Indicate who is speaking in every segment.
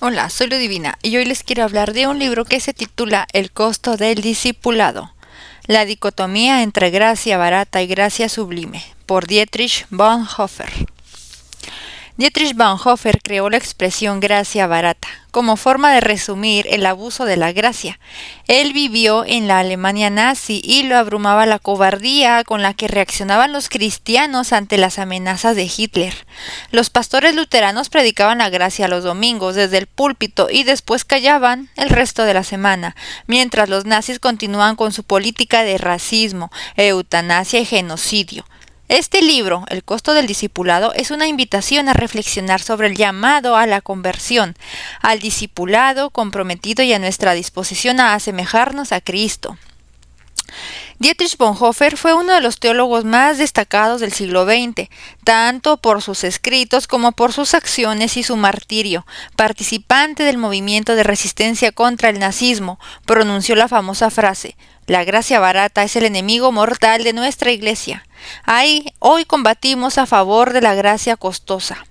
Speaker 1: Hola, soy Ludivina y hoy les quiero hablar de un libro que se titula El costo del discipulado, la dicotomía entre gracia barata y gracia sublime, por Dietrich Bonhoeffer. Dietrich Bonhoeffer creó la expresión gracia barata como forma de resumir el abuso de la gracia. Él vivió en la Alemania nazi y lo abrumaba la cobardía con la que reaccionaban los cristianos ante las amenazas de Hitler. Los pastores luteranos predicaban la gracia los domingos desde el púlpito y después callaban el resto de la semana, mientras los nazis continuaban con su política de racismo, eutanasia y genocidio. Este libro, El costo del discipulado, es una invitación a reflexionar sobre el llamado a la conversión, al discipulado comprometido y a nuestra disposición a asemejarnos a Cristo. Dietrich Bonhoeffer fue uno de los teólogos más destacados del siglo XX, tanto por sus escritos como por sus acciones y su martirio. Participante del movimiento de resistencia contra el nazismo, pronunció la famosa frase: «La gracia barata es el enemigo mortal de nuestra Iglesia. Hoy combatimos a favor de la gracia costosa».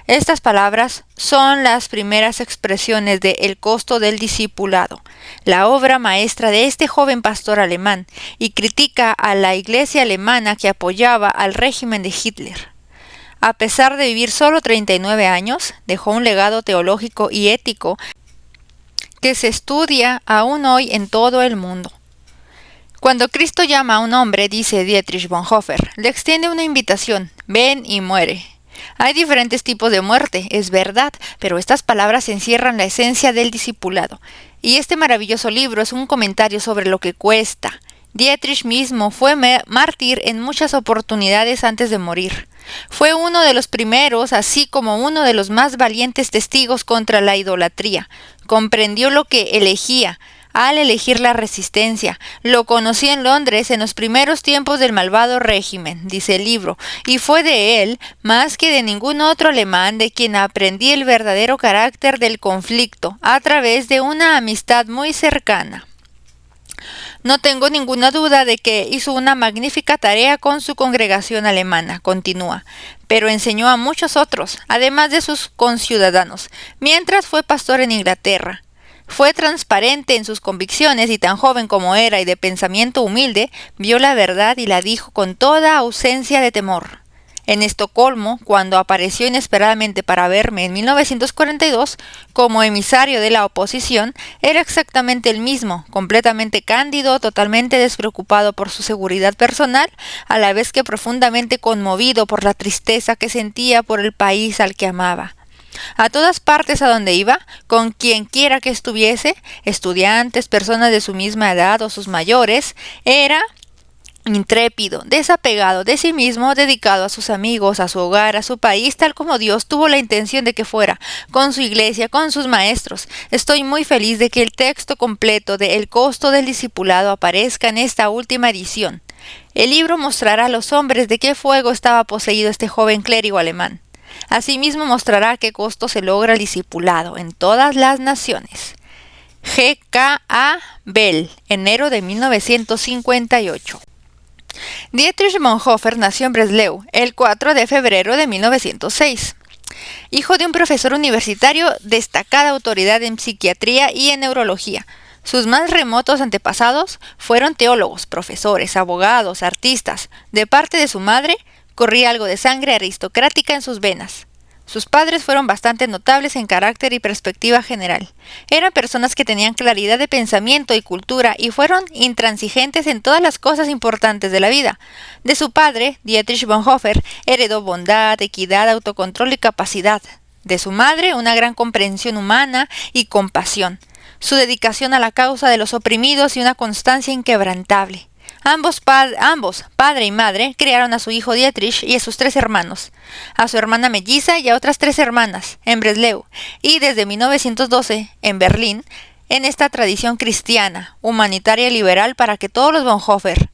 Speaker 1: Estas palabras son las primeras expresiones de El costo del discipulado, la obra maestra de este joven pastor alemán, y critica a la iglesia alemana que apoyaba al régimen de Hitler. A pesar de vivir solo 39 años, dejó un legado teológico y ético que se estudia aún hoy en todo el mundo. Cuando Cristo llama a un hombre, dice Dietrich Bonhoeffer, le extiende una invitación: ven y muere. Hay diferentes tipos de muerte, es verdad, pero estas palabras encierran la esencia del discipulado. Y este maravilloso libro es un comentario sobre lo que cuesta. Dietrich mismo fue mártir en muchas oportunidades antes de morir. Fue uno de los primeros, así como uno de los más valientes testigos contra la idolatría. Comprendió lo que elegía al elegir la resistencia. Lo conocí en Londres en los primeros tiempos del malvado régimen, dice el libro, y fue de él, más que de ningún otro alemán, de quien aprendí el verdadero carácter del conflicto, a través de una amistad muy cercana. No tengo ninguna duda de que hizo una magnífica tarea con su congregación alemana, continúa, pero enseñó a muchos otros, además de sus conciudadanos, mientras fue pastor en Inglaterra. Fue transparente en sus convicciones y tan joven como era y de pensamiento humilde, vio la verdad y la dijo con toda ausencia de temor. En Estocolmo, cuando apareció inesperadamente para verme en 1942 como emisario de la oposición, era exactamente el mismo, completamente cándido, totalmente despreocupado por su seguridad personal, a la vez que profundamente conmovido por la tristeza que sentía por el país al que amaba. A todas partes a donde iba, con quien quiera que estuviese, estudiantes, personas de su misma edad o sus mayores, era intrépido, desapegado de sí mismo, dedicado a sus amigos, a su hogar, a su país, tal como Dios tuvo la intención de que fuera, con su iglesia, con sus maestros. Estoy muy feliz de que el texto completo de El costo del discipulado aparezca en esta última edición. El libro mostrará a los hombres de qué fuego estaba poseído este joven clérigo alemán. Asimismo mostrará a qué costo se logra el discipulado en todas las naciones. G. K. A. Bell, enero de 1958. Dietrich Bonhoeffer nació en Breslau el 4 de febrero de 1906. Hijo de un profesor universitario, destacada autoridad en psiquiatría y en neurología. Sus más remotos antepasados fueron teólogos, profesores, abogados, artistas. De parte de su madre, corría algo de sangre aristocrática en sus venas. Sus padres fueron bastante notables en carácter y perspectiva general. Eran personas que tenían claridad de pensamiento y cultura y fueron intransigentes en todas las cosas importantes de la vida. De su padre, Dietrich Bonhoeffer, heredó bondad, equidad, autocontrol y capacidad. De su madre, una gran comprensión humana y compasión. Su dedicación a la causa de los oprimidos y una constancia inquebrantable. Ambos, padre y madre, criaron a su hijo Dietrich y a sus 3 hermanos, a su hermana melliza y a otras 3 hermanas, en Breslau, y desde 1912, en Berlín, en esta tradición cristiana, humanitaria y liberal para que todos los Bonhoeffer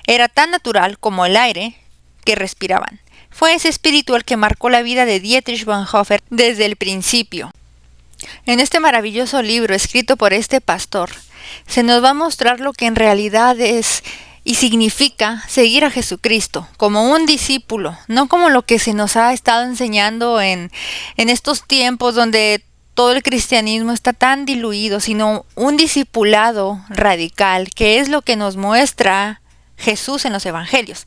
Speaker 1: era tan natural como el aire que respiraban. Fue ese espíritu el que marcó la vida de Dietrich Bonhoeffer desde el principio. En este maravilloso libro escrito por este pastor, se nos va a mostrar lo que en realidad es y significa seguir a Jesucristo como un discípulo, no como lo que se nos ha estado enseñando en estos tiempos donde todo el cristianismo está tan diluido, sino un discipulado radical, que es lo que nos muestra Jesús en los evangelios.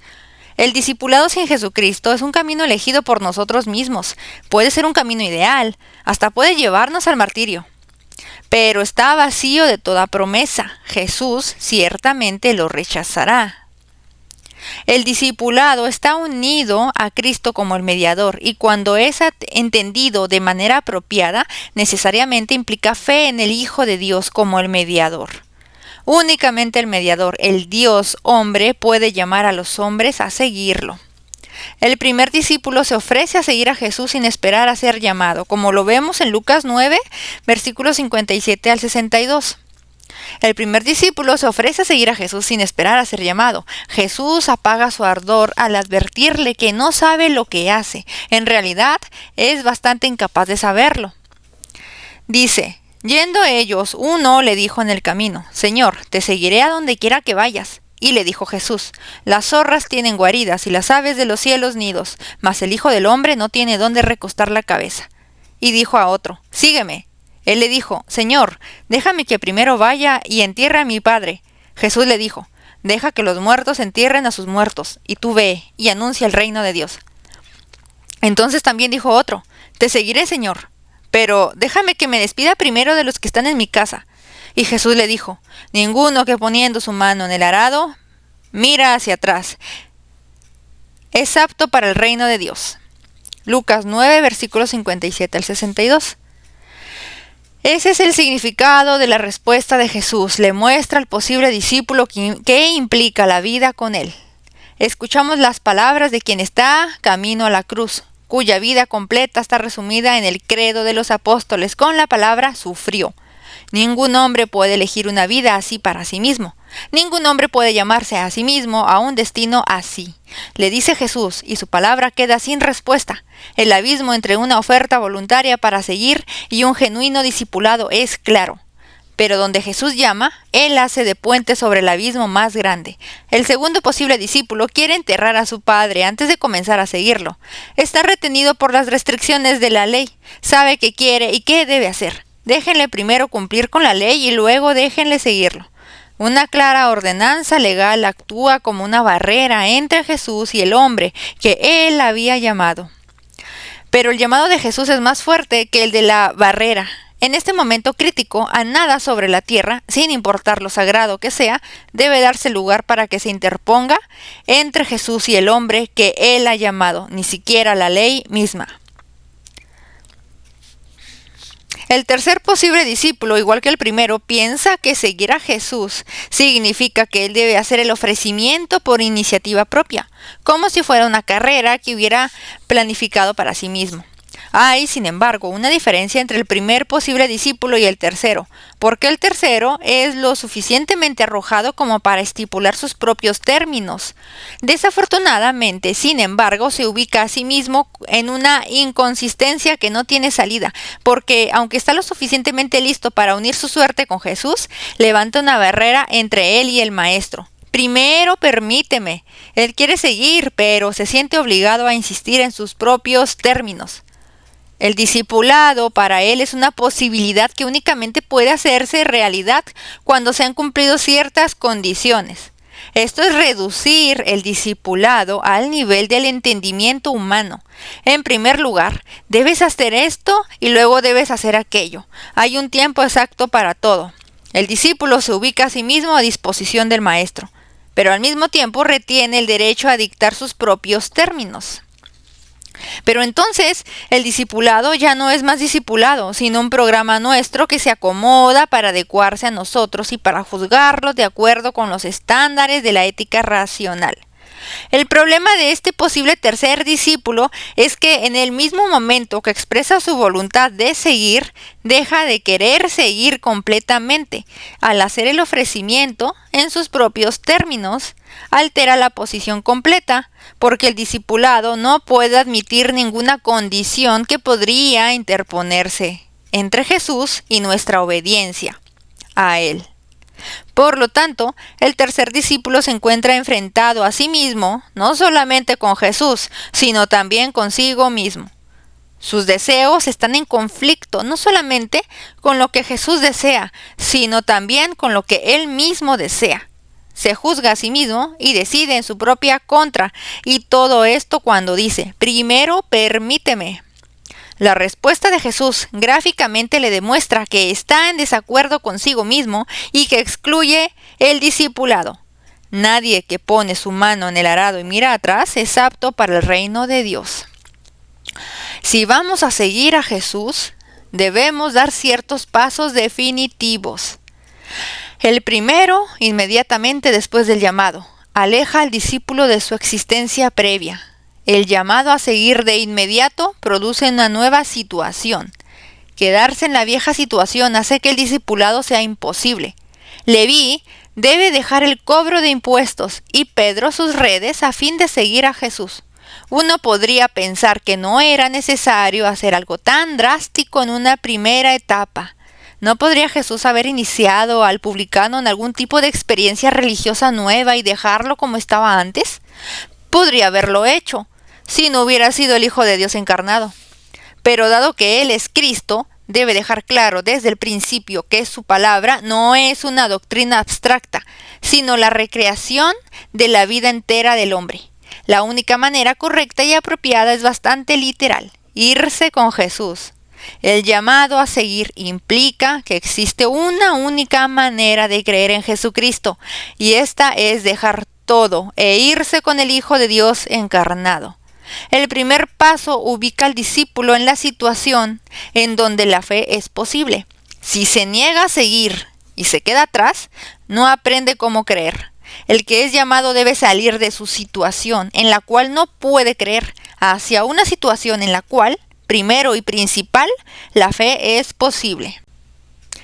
Speaker 1: El discipulado sin Jesucristo es un camino elegido por nosotros mismos. Puede ser un camino ideal, hasta puede llevarnos al martirio, pero está vacío de toda promesa. Jesús ciertamente lo rechazará. El discipulado está unido a Cristo como el mediador, y cuando es entendido de manera apropiada, necesariamente implica fe en el Hijo de Dios como el mediador. Únicamente el mediador, el Dios hombre, puede llamar a los hombres a seguirlo. El primer discípulo se ofrece a seguir a Jesús sin esperar a ser llamado, como lo vemos en Lucas 9, versículos 57 al 62. El primer discípulo se ofrece a seguir a Jesús sin esperar a ser llamado. Jesús apaga su ardor al advertirle que no sabe lo que hace. En realidad, es bastante incapaz de saberlo. Dice: yendo ellos, uno le dijo en el camino: Señor, te seguiré a donde quiera que vayas. Y le dijo Jesús: las zorras tienen guaridas y las aves de los cielos nidos, mas el Hijo del Hombre no tiene dónde recostar la cabeza. Y dijo a otro: sígueme. Él le dijo: Señor, déjame que primero vaya y entierre a mi padre. Jesús le dijo: deja que los muertos entierren a sus muertos, y tú ve y anuncia el reino de Dios. Entonces también dijo otro: te seguiré, Señor, pero déjame que me despida primero de los que están en mi casa. Y Jesús le dijo: ninguno que poniendo su mano en el arado mira hacia atrás es apto para el reino de Dios. Lucas 9, versículos 57 al 62. Ese es el significado de la respuesta de Jesús. Le muestra al posible discípulo qué implica la vida con él. Escuchamos las palabras de quien está camino a la cruz, cuya vida completa está resumida en el credo de los apóstoles con la palabra sufrió. Ningún hombre puede elegir una vida así para sí mismo. Ningún hombre puede llamarse a sí mismo a un destino así. Le dice Jesús, y su palabra queda sin respuesta. El abismo entre una oferta voluntaria para seguir y un genuino discipulado es claro. Pero donde Jesús llama, Él hace de puente sobre el abismo más grande. El segundo posible discípulo quiere enterrar a su padre antes de comenzar a seguirlo. Está retenido por las restricciones de la ley. Sabe qué quiere y qué debe hacer. Déjenle primero cumplir con la ley y luego déjenle seguirlo. Una clara ordenanza legal actúa como una barrera entre Jesús y el hombre que Él había llamado. Pero el llamado de Jesús es más fuerte que el de la barrera. En este momento crítico, a nada sobre la tierra, sin importar lo sagrado que sea, debe darse lugar para que se interponga entre Jesús y el hombre que Él ha llamado, ni siquiera la ley misma. El tercer posible discípulo, igual que el primero, piensa que seguir a Jesús significa que él debe hacer el ofrecimiento por iniciativa propia, como si fuera una carrera que hubiera planificado para sí mismo. Hay, sin embargo, una diferencia entre el primer posible discípulo y el tercero, porque el tercero es lo suficientemente arrojado como para estipular sus propios términos. Desafortunadamente, sin embargo, se ubica a sí mismo en una inconsistencia que no tiene salida, porque aunque está lo suficientemente listo para unir su suerte con Jesús, levanta una barrera entre él y el Maestro. Primero permíteme. Él quiere seguir, pero se siente obligado a insistir en sus propios términos. El discipulado para él es una posibilidad que únicamente puede hacerse realidad cuando se han cumplido ciertas condiciones. Esto es reducir el discipulado al nivel del entendimiento humano. En primer lugar, debes hacer esto y luego debes hacer aquello. Hay un tiempo exacto para todo. El discípulo se ubica a sí mismo a disposición del maestro, pero al mismo tiempo retiene el derecho a dictar sus propios términos. Pero entonces el discipulado ya no es más discipulado, sino un programa nuestro que se acomoda para adecuarse a nosotros y para juzgarlo de acuerdo con los estándares de la ética racional. El problema de este posible tercer discípulo es que en el mismo momento que expresa su voluntad de seguir, deja de querer seguir completamente. Al hacer el ofrecimiento en sus propios términos, altera la posición completa, porque el discipulado no puede admitir ninguna condición que podría interponerse entre Jesús y nuestra obediencia a Él. Por lo tanto, el tercer discípulo se encuentra enfrentado a sí mismo, no solamente con Jesús, sino también consigo mismo. Sus deseos están en conflicto no solamente con lo que Jesús desea, sino también con lo que él mismo desea. Se juzga a sí mismo y decide en su propia contra, y todo esto cuando dice, primero permíteme. La respuesta de Jesús gráficamente le demuestra que está en desacuerdo consigo mismo y que excluye el discipulado. Nadie que pone su mano en el arado y mira atrás es apto para el reino de Dios. Si vamos a seguir a Jesús, debemos dar ciertos pasos definitivos. El primero, inmediatamente después del llamado, aleja al discípulo de su existencia previa. El llamado a seguir de inmediato produce una nueva situación. Quedarse en la vieja situación hace que el discipulado sea imposible. Leví debe dejar el cobro de impuestos y Pedro sus redes a fin de seguir a Jesús. Uno podría pensar que no era necesario hacer algo tan drástico en una primera etapa. ¿No podría Jesús haber iniciado al publicano en algún tipo de experiencia religiosa nueva y dejarlo como estaba antes? Podría haberlo hecho, si no hubiera sido el Hijo de Dios encarnado. Pero dado que Él es Cristo, debe dejar claro desde el principio que su palabra no es una doctrina abstracta, sino la recreación de la vida entera del hombre. La única manera correcta y apropiada es bastante literal, irse con Jesús. El llamado a seguir implica que existe una única manera de creer en Jesucristo, y esta es dejar todo e irse con el Hijo de Dios encarnado. El primer paso ubica al discípulo en la situación en donde la fe es posible. Si se niega a seguir y se queda atrás, no aprende cómo creer. El que es llamado debe salir de su situación en la cual no puede creer hacia una situación en la cual, primero y principal, la fe es posible.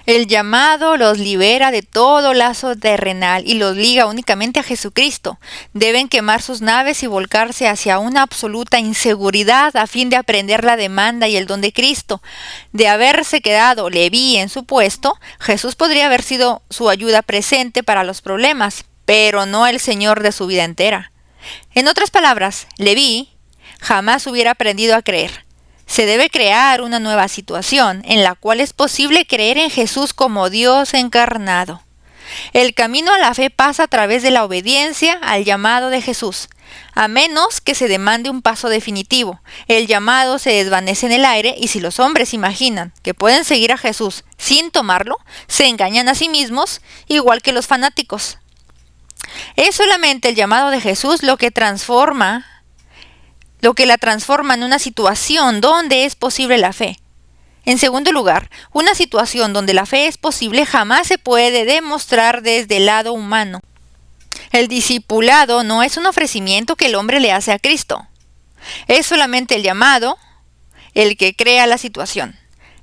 Speaker 1: El llamado los libera de todo lazo terrenal y los liga únicamente a Jesucristo. Deben quemar sus naves y volcarse hacia una absoluta inseguridad a fin de aprender la demanda y el don de Cristo. De haberse quedado Leví en su puesto, Jesús podría haber sido su ayuda presente para los problemas, pero no el Señor de su vida entera. En otras palabras, Leví jamás hubiera aprendido a creer. Se debe crear una nueva situación en la cual es posible creer en Jesús como Dios encarnado. El camino a la fe pasa a través de la obediencia al llamado de Jesús, a menos que se demande un paso definitivo. El llamado se desvanece en el aire y si los hombres imaginan que pueden seguir a Jesús sin tomarlo, se engañan a sí mismos, igual que los fanáticos. Es solamente el llamado de Jesús lo que la transforma en una situación donde es posible la fe. En segundo lugar, una situación donde la fe es posible jamás se puede demostrar desde el lado humano. El discipulado no es un ofrecimiento que el hombre le hace a Cristo. Es solamente el llamado el que crea la situación.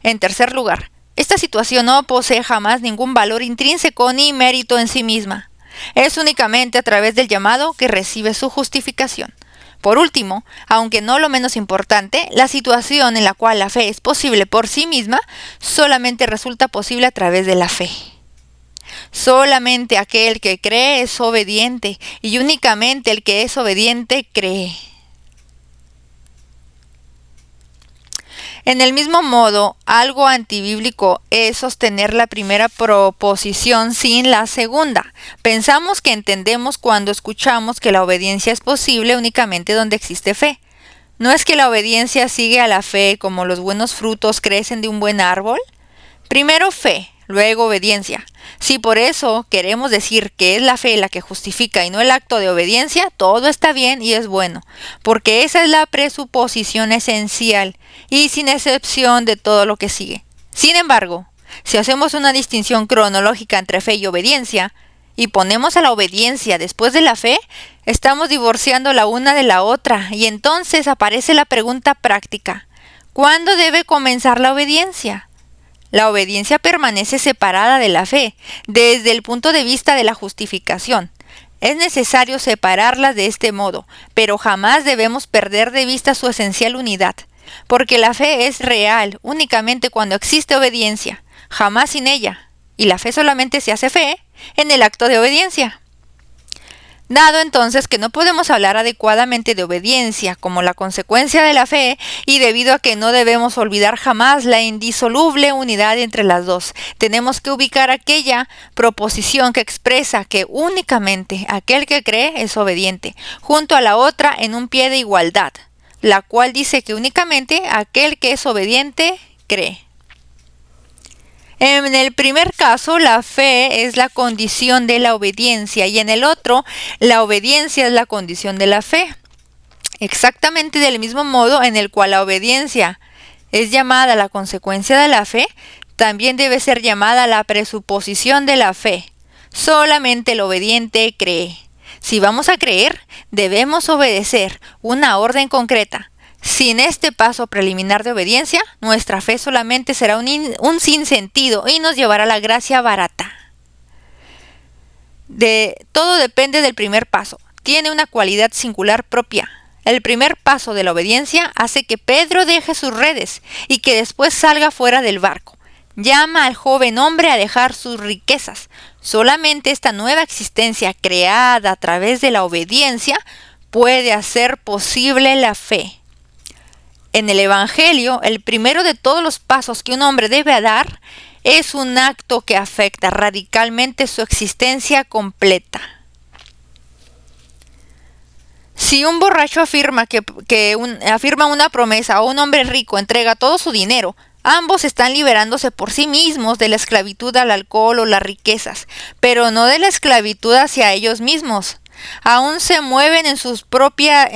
Speaker 1: En tercer lugar, esta situación no posee jamás ningún valor intrínseco ni mérito en sí misma. Es únicamente a través del llamado que recibe su justificación. Por último, aunque no lo menos importante, la situación en la cual la fe es posible por sí misma solamente resulta posible a través de la fe. Solamente aquel que cree es obediente y únicamente el que es obediente cree. En el mismo modo, algo antibíblico es sostener la primera proposición sin la segunda. Pensamos que entendemos cuando escuchamos que la obediencia es posible únicamente donde existe fe. ¿No es que la obediencia sigue a la fe como los buenos frutos crecen de un buen árbol? Primero fe, luego obediencia. Si por eso queremos decir que es la fe la que justifica y no el acto de obediencia, todo está bien y es bueno, porque esa es la presuposición esencial y sin excepción de todo lo que sigue. Sin embargo, si hacemos una distinción cronológica entre fe y obediencia, y ponemos a la obediencia después de la fe, estamos divorciando la una de la otra, y entonces aparece la pregunta práctica: ¿cuándo debe comenzar la obediencia? La obediencia permanece separada de la fe, desde el punto de vista de la justificación. Es necesario separarlas de este modo, pero jamás debemos perder de vista su esencial unidad, porque la fe es real únicamente cuando existe obediencia, jamás sin ella, y la fe solamente se hace fe en el acto de obediencia. Dado entonces que no podemos hablar adecuadamente de obediencia como la consecuencia de la fe, y debido a que no debemos olvidar jamás la indisoluble unidad entre las dos, tenemos que ubicar aquella proposición que expresa que únicamente aquel que cree es obediente, junto a la otra en un pie de igualdad, la cual dice que únicamente aquel que es obediente cree. En el primer caso, la fe es la condición de la obediencia y en el otro, la obediencia es la condición de la fe. Exactamente del mismo modo en el cual la obediencia es llamada la consecuencia de la fe, también debe ser llamada la presuposición de la fe. Solamente el obediente cree. Si vamos a creer, debemos obedecer una orden concreta. Sin este paso preliminar de obediencia, nuestra fe solamente será un sinsentido y nos llevará a la gracia barata. Todo depende del primer paso. Tiene una cualidad singular propia. El primer paso de la obediencia hace que Pedro deje sus redes y que después salga fuera del barco. Llama al joven hombre a dejar sus riquezas. Solamente esta nueva existencia creada a través de la obediencia puede hacer posible la fe. En el Evangelio, el primero de todos los pasos que un hombre debe dar es un acto que afecta radicalmente su existencia completa. Si un borracho afirma afirma una promesa o un hombre rico entrega todo su dinero, ambos están liberándose por sí mismos de la esclavitud al alcohol o las riquezas, pero no de la esclavitud hacia ellos mismos. Aún se mueven en su propia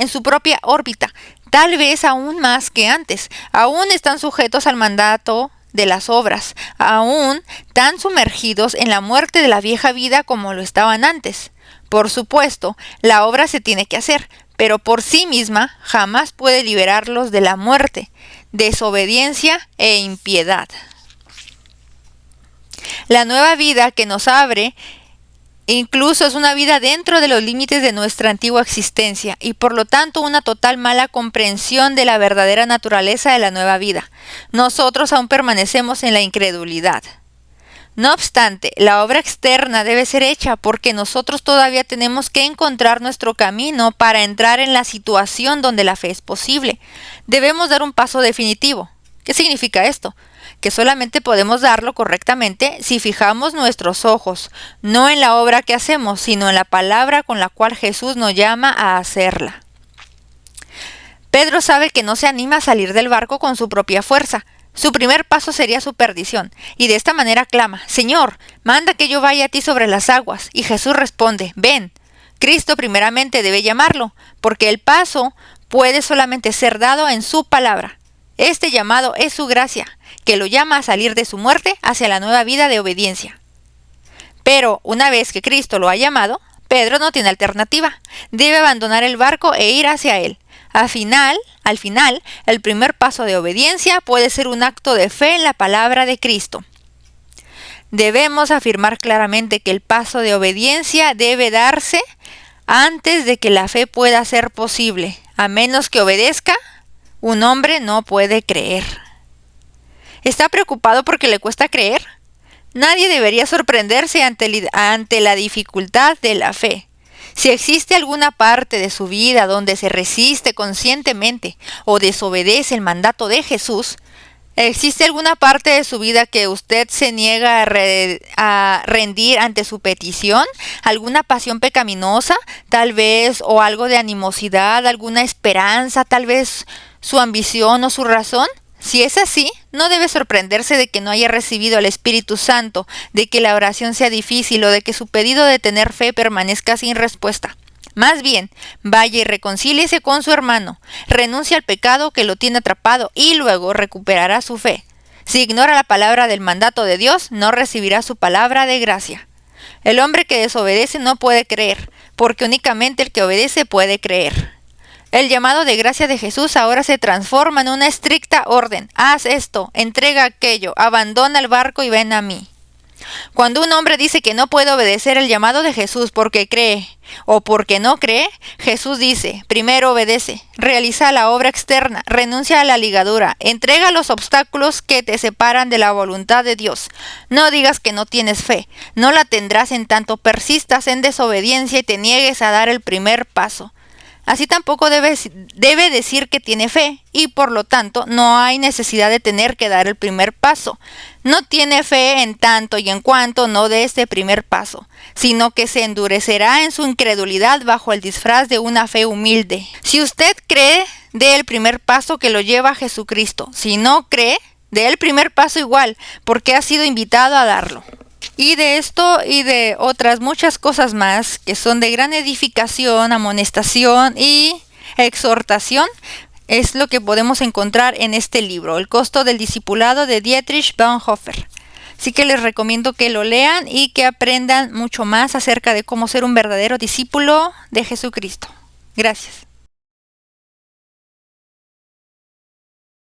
Speaker 1: órbita, tal vez aún más que antes. Aún están sujetos al mandato de las obras, aún tan sumergidos en la muerte de la vieja vida como lo estaban antes. Por supuesto, la obra se tiene que hacer, pero por sí misma jamás puede liberarlos de la muerte, desobediencia e impiedad. La nueva vida que nos abre incluso es una vida dentro de los límites de nuestra antigua existencia y por lo tanto una total mala comprensión de la verdadera naturaleza de la nueva vida. Nosotros aún permanecemos en la incredulidad. No obstante, la obra externa debe ser hecha porque nosotros todavía tenemos que encontrar nuestro camino para entrar en la situación donde la fe es posible. Debemos dar un paso definitivo. ¿Qué significa esto? Que solamente podemos darlo correctamente si fijamos nuestros ojos, no en la obra que hacemos, sino en la palabra con la cual Jesús nos llama a hacerla. Pedro sabe que no se anima a salir del barco con su propia fuerza. Su primer paso sería su perdición, y de esta manera clama: Señor, manda que yo vaya a ti sobre las aguas. Y Jesús responde: ven. Cristo primeramente debe llamarlo, porque el paso puede solamente ser dado en su palabra. Este llamado es su gracia, que lo llama a salir de su muerte hacia la nueva vida de obediencia. Pero una vez que Cristo lo ha llamado, Pedro no tiene alternativa. Debe abandonar el barco e ir hacia él. Al final, el primer paso de obediencia puede ser un acto de fe en la palabra de Cristo. Debemos afirmar claramente que el paso de obediencia debe darse antes de que la fe pueda ser posible. A menos que obedezca, un hombre no puede creer. ¿Está preocupado porque le cuesta creer? Nadie debería sorprenderse ante la dificultad de la fe. Si existe alguna parte de su vida donde se resiste conscientemente o desobedece el mandato de Jesús, ¿existe alguna parte de su vida que usted se niega a rendir ante su petición? ¿Alguna pasión pecaminosa, tal vez, o algo de animosidad, alguna esperanza, tal vez su ambición o su razón? Si es así, no debe sorprenderse de que no haya recibido al Espíritu Santo, de que la oración sea difícil o de que su pedido de tener fe permanezca sin respuesta. Más bien, vaya y reconcíliese con su hermano, renuncie al pecado que lo tiene atrapado y luego recuperará su fe. Si ignora la palabra del mandato de Dios, no recibirá su palabra de gracia. El hombre que desobedece no puede creer, porque únicamente el que obedece puede creer. El llamado de gracia de Jesús ahora se transforma en una estricta orden. Haz esto, entrega aquello, abandona el barco y ven a mí. Cuando un hombre dice que no puede obedecer el llamado de Jesús porque cree o porque no cree, Jesús dice, primero obedece, realiza la obra externa, renuncia a la ligadura, entrega los obstáculos que te separan de la voluntad de Dios. No digas que no tienes fe, no la tendrás en tanto persistas en desobediencia y te niegues a dar el primer paso. Así tampoco debe decir que tiene fe y por lo tanto no hay necesidad de tener que dar el primer paso. No tiene fe en tanto y en cuanto no dé este primer paso, sino que se endurecerá en su incredulidad bajo el disfraz de una fe humilde. Si usted cree, dé el primer paso que lo lleva a Jesucristo. Si no cree, dé el primer paso igual, porque ha sido invitado a darlo. Y de esto y de otras muchas cosas más que son de gran edificación, amonestación y exhortación es lo que podemos encontrar en este libro, El costo del discipulado de Dietrich Bonhoeffer. Así que les recomiendo que lo lean y que aprendan mucho más acerca de cómo ser un verdadero discípulo de Jesucristo. Gracias.